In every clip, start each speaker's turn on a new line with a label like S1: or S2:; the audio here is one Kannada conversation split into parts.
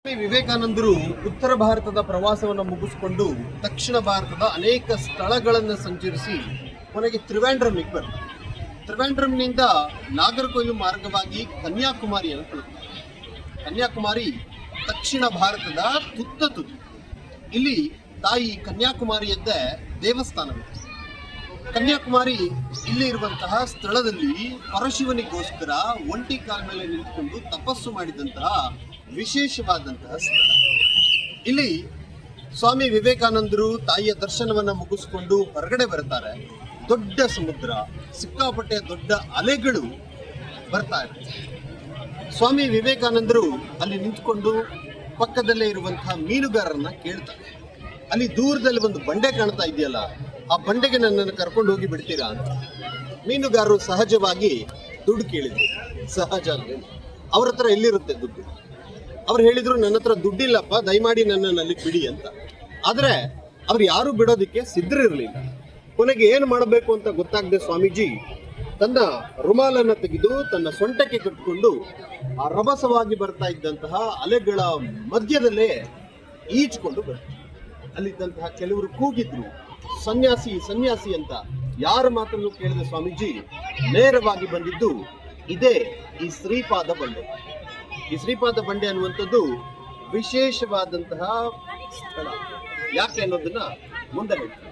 S1: ಸ್ವಾಮಿ ವಿವೇಕಾನಂದರು ಉತ್ತರ ಭಾರತದ ಪ್ರವಾಸವನ್ನು ಮುಗಿಸಿಕೊಂಡು ದಕ್ಷಿಣ ಭಾರತದ ಅನೇಕ ಸ್ಥಳಗಳನ್ನು ಸಂಚರಿಸಿ ಕೊನೆಗೆ ತ್ರಿವೇಂದ್ರಂಗೆ ಬರ್ತಾರೆ. ತ್ರಿವೇಂದ್ರಂನಿಂದ ನಾಗರಕೊಯ್ಲು ಮಾರ್ಗವಾಗಿ ಕನ್ಯಾಕುಮಾರಿಯನ್ನು ತಲುಪ್ತಾರೆ. ಕನ್ಯಾಕುಮಾರಿ ದಕ್ಷಿಣ ಭಾರತದ ತುದಿ. ಇಲ್ಲಿ ತಾಯಿ ಕನ್ಯಾಕುಮಾರಿಯದ್ದೇ ದೇವಸ್ಥಾನವಿದೆ. ಕನ್ಯಾಕುಮಾರಿ ಇಲ್ಲಿ ಇರುವಂತಹ ಸ್ಥಳದಲ್ಲಿ ಪರಶಿವನಿಗೋಸ್ಕರ ಒಂಟಿ ಕಾಲ ಮೇಲೆ ನಿಂತುಕೊಂಡು ತಪಸ್ಸು ಮಾಡಿದಂತಹ ವಿಶೇಷವಾದಂತಹ ಸ್ಥಳ. ಇಲ್ಲಿ ಸ್ವಾಮಿ ವಿವೇಕಾನಂದರು ತಾಯಿಯ ದರ್ಶನವನ್ನ ಮುಗಿಸ್ಕೊಂಡು ಹೊರಗಡೆ ಬರ್ತಾರೆ. ದೊಡ್ಡ ಸಮುದ್ರ, ಸಿಕ್ಕಾಪಟ್ಟೆ ದೊಡ್ಡ ಅಲೆಗಳು ಬರ್ತಾ ಇರುತ್ತೆ. ಸ್ವಾಮಿ ವಿವೇಕಾನಂದರು ಅಲ್ಲಿ ನಿಂತ್ಕೊಂಡು ಪಕ್ಕದಲ್ಲೇ ಇರುವಂತಹ ಮೀನುಗಾರರನ್ನ ಕೇಳ್ತಾರೆ, ಅಲ್ಲಿ ದೂರದಲ್ಲಿ ಒಂದು ಬಂಡೆ ಕಾಣ್ತಾ ಇದೆಯಲ್ಲ, ಆ ಬಂಡೆಗೆ ನನ್ನನ್ನು ಕರ್ಕೊಂಡು ಹೋಗಿ ಬಿಡ್ತೀರಾ ಅಂತ. ಮೀನುಗಾರರು ಸಹಜವಾಗಿ ದುಡ್ಡು ಕೇಳಿದ್ರು. ಸಹಜ ಅಲ್ವೇ, ಅವ್ರ ಹತ್ರ ಎಲ್ಲಿರುತ್ತೆ ದುಡ್ಡು? ಅವ್ರು ಹೇಳಿದ್ರು, ನನ್ನ ಹತ್ರ ದುಡ್ಡಿಲ್ಲಪ್ಪ, ದಯಮಾಡಿ ನನ್ನನ್ನು ಅಲ್ಲಿ ಬಿಡಿ ಅಂತ. ಆದ್ರೆ ಅವ್ರು ಯಾರು ಬಿಡೋದಕ್ಕೆ ಸಿದ್ಧರಿರಲಿಲ್ಲ. ಕೊನೆಗೆ ಏನು ಮಾಡಬೇಕು ಅಂತ ಗೊತ್ತಾಗದೆ ಸ್ವಾಮೀಜಿ ತನ್ನ ರುಮಾಲನ್ನು ತೆಗೆದು ತನ್ನ ಸೊಂಟಕ್ಕೆ ಕಟ್ಟಿಕೊಂಡು ಆ ರಭಸವಾಗಿ ಬರ್ತಾ ಇದ್ದಂತಹ ಅಲೆಗಳ ಮಧ್ಯದಲ್ಲೇ ಈಜ್ಕೊಂಡು ಬರ್ತಾರೆ. ಅಲ್ಲಿದ್ದಂತಹ ಕೆಲವರು ಕೂಗಿದ್ರು, ಸನ್ಯಾಸಿ ಸನ್ಯಾಸಿ ಅಂತ. ಯಾರ ಮಾತನ್ನು ಕೇಳಿದ ಸ್ವಾಮೀಜಿ ನೇರವಾಗಿ ಬಂದಿದ್ದು ಇದೇ ಈ ಶ್ರೀಪಾದ ಬಂಡೆ. ಈ ಶ್ರೀಪಾದ ಬಂಡೆ ಅನ್ನುವಂಥದ್ದು ವಿಶೇಷವಾದಂತಹ ಸ್ಥಳ. ಯಾಕೆ ಅನ್ನೋದನ್ನ ಮುಂದೆ ಹೇಳ್ತಾರೆ.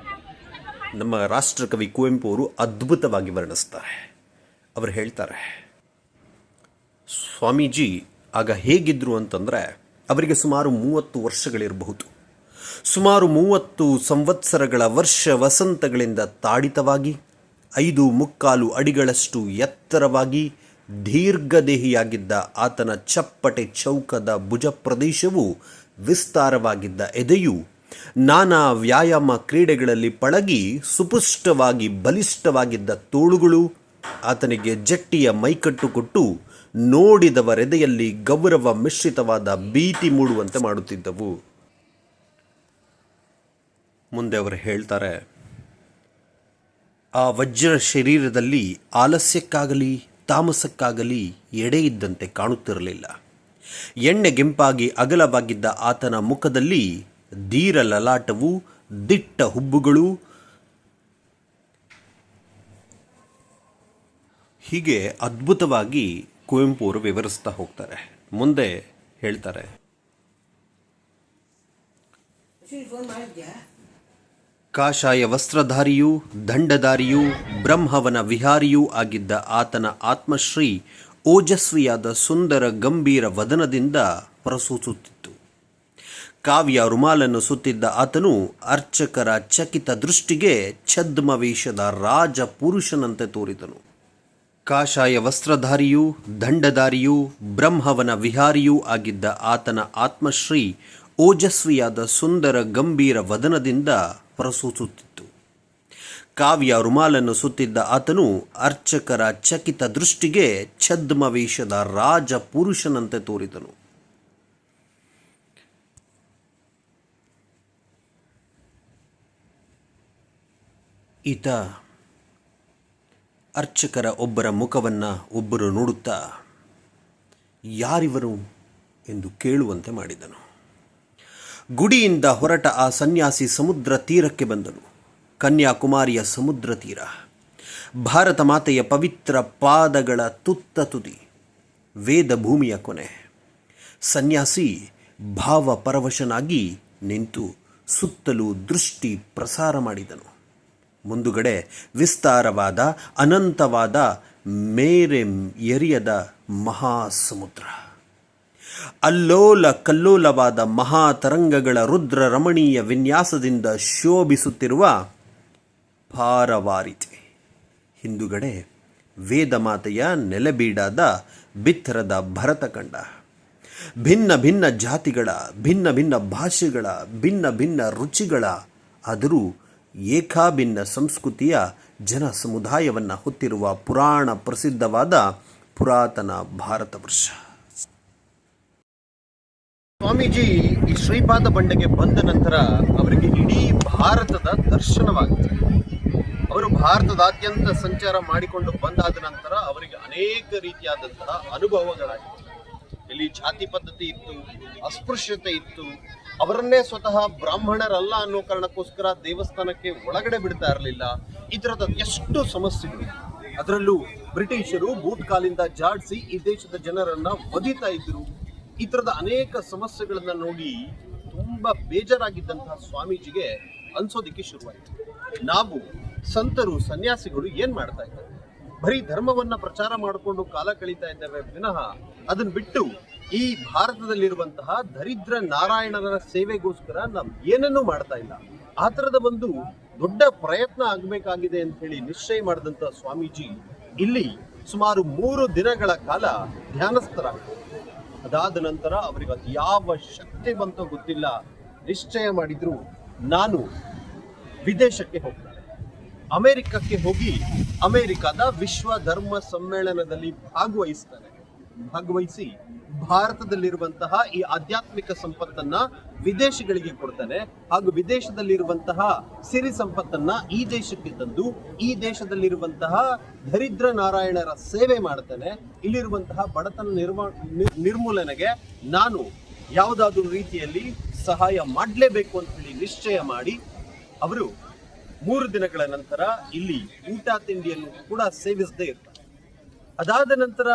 S2: ನಮ್ಮ ರಾಷ್ಟ್ರಕವಿ ಕುವೆಂಪು ಅವರು ಅದ್ಭುತವಾಗಿ ವರ್ಣಿಸ್ತಾರೆ. ಅವರು ಹೇಳ್ತಾರೆ, ಸ್ವಾಮೀಜಿ ಆಗ ಹೇಗಿದ್ರು ಅಂತಂದರೆ ಅವರಿಗೆ ಸುಮಾರು 30 ವರ್ಷಗಳಿರಬಹುದು. ಸುಮಾರು 30 ಸಂವತ್ಸರಗಳ ವರ್ಷ ವಸಂತಗಳಿಂದ ತಾಡಿತವಾಗಿ 5.75 ಅಡಿಗಳಷ್ಟು ಎತ್ತರವಾಗಿ ದೀರ್ಘದೇಹಿಯಾಗಿದ್ದ ಆತನ ಚಪ್ಪಟೆ ಚೌಕದ ಭುಜ ಪ್ರದೇಶವು ವಿಸ್ತಾರವಾಗಿದ್ದ ಎದೆಯು ನಾನಾ ವ್ಯಾಯಾಮ ಕ್ರೀಡೆಗಳಲ್ಲಿ ಪಳಗಿ ಸುಪುಷ್ಟವಾಗಿ ಬಲಿಷ್ಠವಾಗಿದ್ದ ತೋಳುಗಳು ಆತನಿಗೆ ಜಟ್ಟಿಯ ಮೈಕಟ್ಟು ಕೊಟ್ಟು ನೋಡಿದವರೆದೆಯಲ್ಲಿ ಗೌರವ ಮಿಶ್ರಿತವಾದ ಭೀತಿ ಮೂಡುವಂತೆ ಮಾಡುತ್ತಿದ್ದವು. ಮುಂದೆ ಅವರು ಹೇಳ್ತಾರೆ, ಆ ವಜ್ರ ಶರೀರದಲ್ಲಿ ಆಲಸ್ಯಕ್ಕಾಗಲಿ ತಾಮಸಕ್ಕಾಗಲಿ ಎಡೆ ಇದ್ದಂತೆ ಕಾಣುತ್ತಿರಲಿಲ್ಲ. ಎಣ್ಣೆಗೆಂಪಾಗಿ ಅಗಲವಾಗಿದ್ದ ಆತನ ಮುಖದಲ್ಲಿ ಧೀರ ಲಲಾಟವು, ದಿಟ್ಟ ಹುಬ್ಬುಗಳು, ಹೀಗೆ ಅದ್ಭುತವಾಗಿ ಕುವೆಂಪು ಅವರು ವಿವರಿಸ್ತಾ ಹೋಗ್ತಾರೆ. ಮುಂದೆ ಹೇಳ್ತಾರೆ, ಕಾಷಾಯ ವಸ್ತ್ರಧಾರಿಯೂ ದಂಡಧಾರಿಯೂ ಬ್ರಹ್ಮವನ ವಿಹಾರಿಯೂ ಆಗಿದ್ದ ಆತನ ಆತ್ಮಶ್ರೀ ಓಜಸ್ವಿಯಾದ ಸುಂದರ ಗಂಭೀರ ವದನದಿಂದ ಹೊರಸೂಸುತ್ತಿತ್ತು. ಕಾವ್ಯ ರುಮಾಲನ್ನು ಸುತ್ತಿದ್ದ ಆತನು ಅರ್ಚಕರ ಚಕಿತ ದೃಷ್ಟಿಗೆ ಛದ್ಮವೇಷದ ರಾಜ ಪುರುಷನಂತೆ ತೋರಿದನು. ಕಾಷಾಯ ವಸ್ತ್ರಧಾರಿಯೂ ದಂಡಧಾರಿಯೂ ಬ್ರಹ್ಮವನ ವಿಹಾರಿಯೂ ಆಗಿದ್ದ ಆತನ ಆತ್ಮಶ್ರೀ ಓಜಸ್ವಿಯಾದ ಸುಂದರ ಗಂಭೀರ ವದನದಿಂದ ಹೊರಸೂಸುತ್ತಿತ್ತು. ಕಾವ್ಯ ರುಮಾಲನ್ನು ಸುತ್ತಿದ್ದ ಆತನು ಅರ್ಚಕರ ಚಕಿತ ದೃಷ್ಟಿಗೆ ಛದ್ಮವೇಷದ ರಾಜ ಪುರುಷನಂತೆ ತೋರಿದನು. ಈತ ಅರ್ಚಕರ ಒಬ್ಬರ ಮುಖವನ್ನು ಒಬ್ಬರು ನೋಡುತ್ತಾ ಯಾರಿವರು ಎಂದು ಕೇಳುವಂತೆ ಮಾಡಿದನು. ಗುಡಿಯಿಂದ ಹೊರಟ ಆ ಸನ್ಯಾಸಿ ಸಮುದ್ರ ತೀರಕ್ಕೆ ಬಂದನು. ಕನ್ಯಾಕುಮಾರಿಯ ಸಮುದ್ರ ತೀರ, ಭಾರತ ಮಾತೆಯ ಪವಿತ್ರ ಪಾದಗಳ ತುತ್ತ ತುದಿ, ವೇದ ಭೂಮಿಯ ಕೊನೆ. ಸನ್ಯಾಸಿ ಭಾವಪರವಶನಾಗಿ ನಿಂತು ಸುತ್ತಲೂ ದೃಷ್ಟಿ ಪ್ರಸಾರ ಮಾಡಿದನು. ಮುಂದುಗಡೆ ವಿಸ್ತಾರವಾದ ಅನಂತವಾದ ಮೇರೆ ಎರಿಯದ ಮಹಾಸಮುದ್ರ, ಅಲ್ಲೋಲ ಕಲ್ಲೋಲವಾದ ಮಹಾತರಂಗಗಳ ರುದ್ರ ರಮಣೀಯ ವಿನ್ಯಾಸದಿಂದ ಶೋಭಿಸುತ್ತಿರುವ ಪಾರವಾರಿತೆ. ಹಿಂದುಗಡೆ ವೇದಮಾತೆಯ ನೆಲೆಬೀಡಾದ ಬಿತ್ತರದ ಭರತಖಂಡ. ಭಿನ್ನ ಭಿನ್ನ ಜಾತಿಗಳ, ಭಿನ್ನ ಭಿನ್ನ ಭಾಷೆಗಳ, ಭಿನ್ನ ಭಿನ್ನ ರುಚಿಗಳ, ಆದರೂ ಏಕಾಭಿನ್ನ ಸಂಸ್ಕೃತಿಯ ಜನ ಸಮುದಾಯವನ್ನು ಹೊತ್ತಿರುವ ಪುರಾಣ ಪ್ರಸಿದ್ಧವಾದ ಪುರಾತನ ಭಾರತ ವರ್ಷ.
S1: ಸ್ವಾಮೀಜಿ ಈ ಶ್ರೀಪಾದ ಬಂಡೆಗೆ ಬಂದ ನಂತರ ಅವರಿಗೆ ಇಡೀ ಭಾರತದ ದರ್ಶನವಾಗುತ್ತೆ. ಅವರು ಭಾರತದಾದ್ಯಂತ ಸಂಚಾರ ಮಾಡಿಕೊಂಡು ಬಂದಾದ ನಂತರ ಅವರಿಗೆ ಅನೇಕ ರೀತಿಯಾದಂತಹ ಅನುಭವಗಳಾಗಿವೆ. ಇಲ್ಲಿ ಜಾತಿ ಪದ್ಧತಿ ಇತ್ತು, ಅಸ್ಪೃಶ್ಯತೆ ಇತ್ತು. ಅವರನ್ನೇ ಸ್ವತಃ ಬ್ರಾಹ್ಮಣರಲ್ಲ ಅನ್ನೋ ಕಾರಣಕ್ಕೋಸ್ಕರ ದೇವಸ್ಥಾನಕ್ಕೆ ಒಳಗಡೆ ಬಿಡ್ತಾ ಇರಲಿಲ್ಲ. ಈ ತರದ ಎಷ್ಟು ಸಮಸ್ಯೆಗಳು. ಅದರಲ್ಲೂ ಬ್ರಿಟಿಷರು ಬೂಟ್ ಕಾಲಿಂದ ಜಾಡಿಸಿ ಈ ದೇಶದ ಜನರನ್ನ ಒದಿತಾ ಇದ್ರು. ಈ ತರದ ಅನೇಕ ಸಮಸ್ಯೆಗಳನ್ನ ನೋಡಿ ತುಂಬಾ ಬೇಜಾರಾಗಿದ್ದಂತಹ ಸ್ವಾಮೀಜಿಗೆ ಅನ್ಸೋದಿಕ್ಕೆ ಶುರುವಾಯಿತು, ನಾವು ಸಂತರು ಸನ್ಯಾಸಿಗಳು ಏನ್ ಮಾಡ್ತಾ ಇದ್ದಾರೆ? ಬರೀ ಧರ್ಮವನ್ನ ಪ್ರಚಾರ ಮಾಡಿಕೊಂಡು ಕಾಲ ಕಳೀತಾ ಇದ್ದೇವೆ ವಿನಃ ಅದನ್ನ ಬಿಟ್ಟು ಈ ಭಾರತದಲ್ಲಿರುವಂತಹ ದರಿದ್ರ ನಾರಾಯಣರ ಸೇವೆಗೋಸ್ಕರ ನಾವು ಏನನ್ನೂ ಮಾಡ್ತಾ ಇಲ್ಲ. ಆ ತರದ ಒಂದು ದೊಡ್ಡ ಪ್ರಯತ್ನ ಆಗಬೇಕಾಗಿದೆ ಅಂತ ಹೇಳಿ ನಿಶ್ಚಯ ಮಾಡಿದಂತ ಸ್ವಾಮೀಜಿ ಇಲ್ಲಿ ಸುಮಾರು 3 ದಿನಗಳ ಕಾಲ ಧ್ಯಾನಸ್ಥರಾಗ್ತಾರೆ. ಅದಾದ ನಂತರ ಅವರಿಗೆ ಅದು ಯಾವ ಶಕ್ತಿ ಬಂತೋ ಗೊತ್ತಿಲ್ಲ, ನಿಶ್ಚಯ ಮಾಡಿದ್ರು, ನಾನು ವಿದೇಶಕ್ಕೆ ಹೋಗ್ತೇನೆ. ಅಮೆರಿಕಕ್ಕೆ ಹೋಗಿ ಅಮೆರಿಕದ ವಿಶ್ವ ಧರ್ಮ ಸಮ್ಮೇಳನದಲ್ಲಿ ಭಾಗವಹಿಸಿ ಭಾರತದಲ್ಲಿರುವಂತಹ ಈ ಆಧ್ಯಾತ್ಮಿಕ ಸಂಪತ್ತನ್ನ ವಿದೇಶಗಳಿಗೆ ಕೊಡ್ತಾನೆ. ಹಾಗೂ ವಿದೇಶದಲ್ಲಿರುವಂತಹ ಸಿರಿ ಸಂಪತ್ತನ್ನ ಈ ದೇಶಕ್ಕೆ ತಂದು ಈ ದೇಶದಲ್ಲಿರುವಂತಹ ದರಿದ್ರ ನಾರಾಯಣರ ಸೇವೆ ಮಾಡ್ತಾನೆ. ಇಲ್ಲಿರುವಂತಹ ಬಡತನ ನಿರ್ಮೂಲನೆಗೆ ನಾನು ಯಾವುದಾದ್ರೂ ರೀತಿಯಲ್ಲಿ ಸಹಾಯ ಮಾಡಲೇಬೇಕು ಅಂತ ಹೇಳಿ ನಿಶ್ಚಯ ಮಾಡಿ ಅವರು 3 ದಿನಗಳ ನಂತರ ಇಲ್ಲಿ ಊಟ ತಿಂಡಿಯನ್ನು ಕೂಡ ಸೇವಿಸದೇ ಇರ್ತಾರೆ. ಅದಾದ ನಂತರ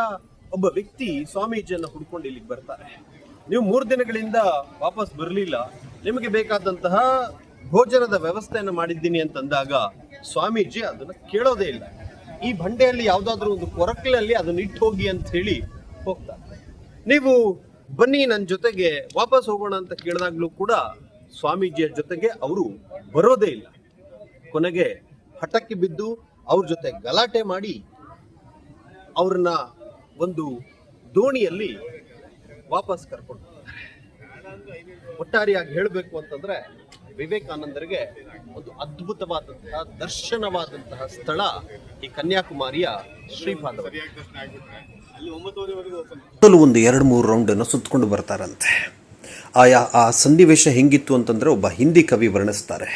S1: ಒಬ್ಬ ವ್ಯಕ್ತಿ ಸ್ವಾಮೀಜಿಯನ್ನು ಹುಡ್ಕೊಂಡು ಇಲ್ಲಿಗೆ ಬರ್ತಾರೆ. ನೀವು 3 ದಿನಗಳಿಂದ ವಾಪಸ್ ಬರಲಿಲ್ಲ, ನಿಮಗೆ ಬೇಕಾದಂತಹ ಭೋಜನದ ವ್ಯವಸ್ಥೆಯನ್ನು ಮಾಡಿದ್ದೀನಿ ಅಂತಂದಾಗ ಸ್ವಾಮೀಜಿ ಅದನ್ನ ಕೇಳೋದೇ ಇಲ್ಲ. ಈ ಬಂಡೆಯಲ್ಲಿ ಯಾವ್ದಾದ್ರು ಒಂದು ಕೊರಕಲಲ್ಲಿ ಅದನ್ನ ಇಟ್ಟು ಹೋಗಿ ಅಂತ ಹೇಳಿ ಹೋಗ್ತಾರೆ. ನೀವು ಬನ್ನಿ ನನ್ನ ಜೊತೆಗೆ ವಾಪಸ್ ಹೋಗೋಣ ಅಂತ ಕೇಳಿದಾಗ್ಲೂ ಕೂಡ ಸ್ವಾಮೀಜಿಯ ಜೊತೆಗೆ ಅವರು ಬರೋದೇ ಇಲ್ಲ. ಕೊನೆಗೆ ಹಠಕ್ಕೆ ಬಿದ್ದು ಅವ್ರ ಜೊತೆ ಗಲಾಟೆ ಮಾಡಿ ಅವ್ರನ್ನ ಒಂದು ದೋಣಿಯಲ್ಲಿ ವಾಪಸ್ ಕರ್ಕೊಂಡು. ಒಟ್ಟಾರೆಯಾಗಿ ಹೇಳಬೇಕು ಅಂತಂದ್ರೆ ವಿವೇಕಾನಂದರಿಗೆ ಒಂದು ಅದ್ಭುತವಾದಂತಹ ದರ್ಶನವಾದಂತಹ ಸ್ಥಳ ಈ ಕನ್ಯಾಕುಮಾರಿಯ ಶ್ರೀಪಾದವತಿ.
S2: ಒಂದು 2-3 ರೌಂಡನ್ನು ಸುತ್ತಕೊಂಡು ಬರ್ತಾರಂತೆ. ಆ ಸನ್ನಿವೇಶ ಹೆಂಗಿತ್ತು ಅಂತಂದರೆ ಒಬ್ಬ ಹಿಂದಿ ಕವಿ ವರ್ಣಿಸ್ತಾರೆ.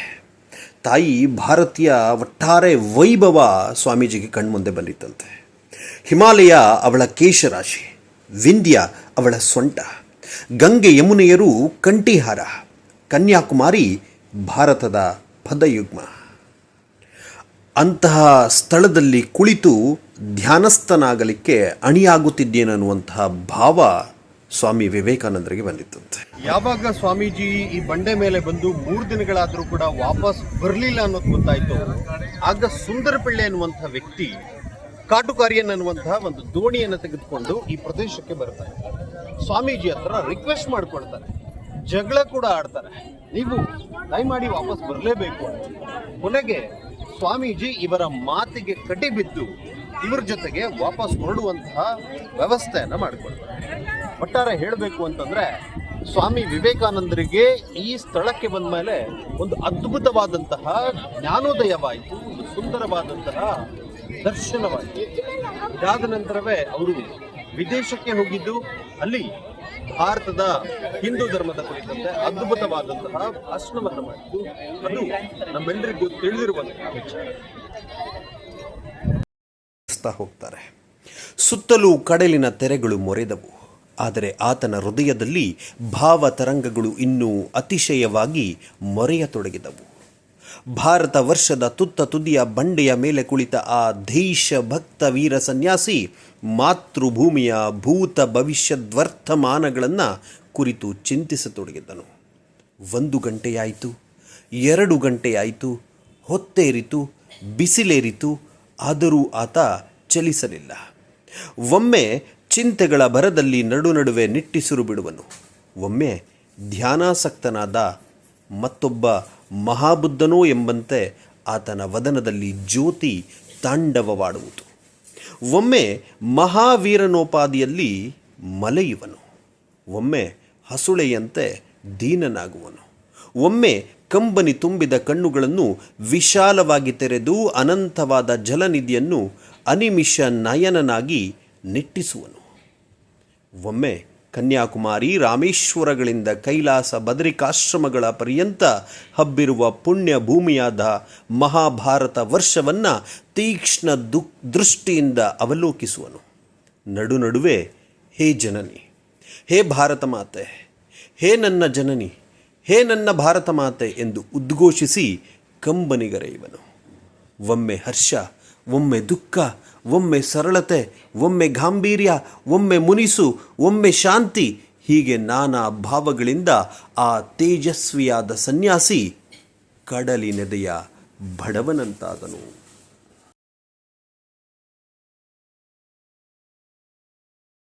S2: ತಾಯಿ ಭಾರತೀಯ ಒಟ್ಟಾರೆ ವೈಭವ ಸ್ವಾಮೀಜಿಗೆ ಕಣ್ಮುಂದೆ ಬಂದಿತ್ತಂತೆ. ಹಿಮಾಲಯ ಅವಳ ಕೇಶರಾಶಿ, ವಿಂಧ್ಯ ಅವಳ ಸೊಂಟ, ಗಂಗೆ ಯಮುನೆಯರು ಕಂಠೀಹಾರ, ಕನ್ಯಾಕುಮಾರಿ ಭಾರತದ ಪದಯುಗ್ಮ. ಅಂತಹ ಸ್ಥಳದಲ್ಲಿ ಕುಳಿತು ಧ್ಯಾನಸ್ಥನಾಗಲಿಕ್ಕೆ ಅಣಿಯಾಗುತ್ತಿದ್ದೇನನ್ನುವಂತಹ ಭಾವ ಸ್ವಾಮಿ ವಿವೇಕಾನಂದರಿಗೆ ಬಂದಿತ್ತಂತೆ.
S1: ಯಾವಾಗ ಸ್ವಾಮೀಜಿ ಈ ಬಂಡೆ ಮೇಲೆ ಬಂದು 3 ದಿನಗಳಾದರೂ ಕೂಡ ವಾಪಸ್ ಬರಲಿಲ್ಲ ಅನ್ನೋದು ಗೊತ್ತಾಯ್ತು, ಆಗ ಸುಂದರ ಪಿಳ್ಳೆ ಅನ್ನುವಂತಹ ವ್ಯಕ್ತಿ ಕಾಟುಕಾರಿಯನ್ ಅನ್ನುವಂತಹ ಒಂದು ದೋಣಿಯನ್ನು ತೆಗೆದುಕೊಂಡು ಈ ಪ್ರದೇಶಕ್ಕೆ ಬರ್ತಾರೆ. ಸ್ವಾಮೀಜಿ ಹತ್ರ ರಿಕ್ವೆಸ್ಟ್ ಮಾಡ್ಕೊಳ್ತಾರೆ, ಜಗಳ ಕೂಡ ಆಡ್ತಾರೆ, ನೀವು ದಯಮಾಡಿ ವಾಪಸ್ ಬರಲೇಬೇಕು ಅಂತ. ಕೊನೆಗೆ ಸ್ವಾಮೀಜಿ ಇವರ ಮಾತಿಗೆ ಕಟಿಬಿದ್ದು ಇವ್ರ ಜೊತೆಗೆ ವಾಪಸ್ ಹೊರಡುವಂತಹ ವ್ಯವಸ್ಥೆಯನ್ನ ಮಾಡಿಕೊಳ್ತಾರೆ. ಒಟ್ಟಾರೆ ಹೇಳಬೇಕು ಅಂತಂದ್ರೆ ಸ್ವಾಮಿ ವಿವೇಕಾನಂದರಿಗೆ ಈ ಸ್ಥಳಕ್ಕೆ ಬಂದ ಮೇಲೆ ಒಂದು ಅದ್ಭುತವಾದಂತಹ ಜ್ಞಾನೋದಯವಾಯಿತು, ಒಂದು ಸುಂದರವಾದಂತಹ ದರ್ಶನವಾಯಿತು. ಇದಾದ ನಂತರವೇ ಅವರು ವಿದೇಶಕ್ಕೆ ಹೋಗಿದ್ದು, ಅಲ್ಲಿ ಭಾರತದ ಹಿಂದೂ ಧರ್ಮದ ಕುರಿತಂತೆ ಅದ್ಭುತವಾದಂತಹ ಭಾಷಣವನ್ನು ಮಾಡಿದ್ದು. ಅದು ನಮ್ಮೆಲ್ಲರಿಗೂ ತಿಳಿದಿರುವಂತಹ ವಿಚಾರ.
S2: ಹೋಗ್ತಾರೆ. ಸುತ್ತಲೂ ಕಡಲಿನ ತೆರೆಗಳು ಮೊರೆದವು. ಆದರೆ ಆತನ ಹೃದಯದಲ್ಲಿ ಭಾವತರಂಗಗಳು ಇನ್ನೂ ಅತಿಶಯವಾಗಿ ಮೊರೆಯತೊಡಗಿದವು. ಭಾರತ ವರ್ಷದ ತುತ್ತ ತುದಿಯ ಬಂಡೆಯ ಮೇಲೆ ಕುಳಿತ ಆ ದೇಶಭಕ್ತ ವೀರ ಸನ್ಯಾಸಿ ಮಾತೃಭೂಮಿಯ ಭೂತ ಭವಿಷ್ಯದ್ವರ್ತಮಾನಗಳನ್ನು ಕುರಿತು ಚಿಂತಿಸತೊಡಗಿದ್ದನು. 1 ಗಂಟೆಯಾಯಿತು, 2 ಗಂಟೆಯಾಯಿತು, ಹೊತ್ತೇರಿತು, ಬಿಸಿಲೇರಿತು. ಆದರೂ ಆತ ಚಲಿಸಲಿಲ್ಲ. ಒಮ್ಮೆ ಚಿಂತೆಗಳ ಭರದಲ್ಲಿ ನಡುವೆ ನಿಟ್ಟಿಸಿರು ಬಿಡುವನು. ಒಮ್ಮೆ ಧ್ಯಾನಾಸಕ್ತನಾದ ಮತ್ತೊಬ್ಬ ಮಹಾಬುದ್ಧನೋ ಎಂಬಂತೆ ಆತನ ವದನದಲ್ಲಿ ಜ್ಯೋತಿ ತಾಂಡವವಾಡುವುದು. ಒಮ್ಮೆ ಮಹಾವೀರನೋಪಾದಿಯಲ್ಲಿ ಮಲೆಯುವನು. ಒಮ್ಮೆ ಹಸುಳೆಯಂತೆ ದೀನನಾಗುವನು. ಒಮ್ಮೆ ಕಂಬನಿ ತುಂಬಿದ ಕಣ್ಣುಗಳನ್ನು ವಿಶಾಲವಾಗಿ ತೆರೆದು ಅನಂತವಾದ ಜಲನಿಧಿಯನ್ನು ಅನಿಮಿಷ ನಯನನಾಗಿ ನಿಟ್ಟಿಸುವನು. ಒಮ್ಮೆ ಕನ್ಯಾಕುಮಾರಿ ರಾಮೇಶ್ವರಗಳಿಂದ ಕೈಲಾಸ ಬದರಿಕಾಶ್ರಮಗಳ ಪರ್ಯಂತ ಹಬ್ಬಿರುವ ಪುಣ್ಯ ಭೂಮಿಯಾದ ಮಹಾಭಾರತ ವರ್ಷವನ್ನು ತೀಕ್ಷ್ಣ ದೃಷ್ಟಿಯಿಂದ ಅವಲೋಕಿಸುವನು. ನಡುವೆ ಹೇ ಜನನಿ, ಹೇ ಭಾರತ ಮಾತೆ, ಹೇ ನನ್ನ ಜನನಿ, ಹೇ ನನ್ನ ಭಾರತ ಮಾತೆ ಎಂದು ಉದ್ಘೋಷಿಸಿ ಕಂಬನಿಗರೆಯುವನು. ಒಮ್ಮೆ ಹರ್ಷ, ಒಮ್ಮೆ ದುಃಖ, ಒಮ್ಮೆ ಸರಳತೆ, ಒಮ್ಮೆ ಗಾಂಭೀರ್ಯ, ಒಮ್ಮೆ ಮುನಿಸು, ಒಮ್ಮೆ ಶಾಂತಿ, ಹೀಗೆ ನಾನಾ ಭಾವಗಳಿಂದ ಆ ತೇಜಸ್ವಿಯಾದ ಸನ್ಯಾಸಿ ಕಡಲಿನೆದೆಯ ಬಡವನಂತಾದನು.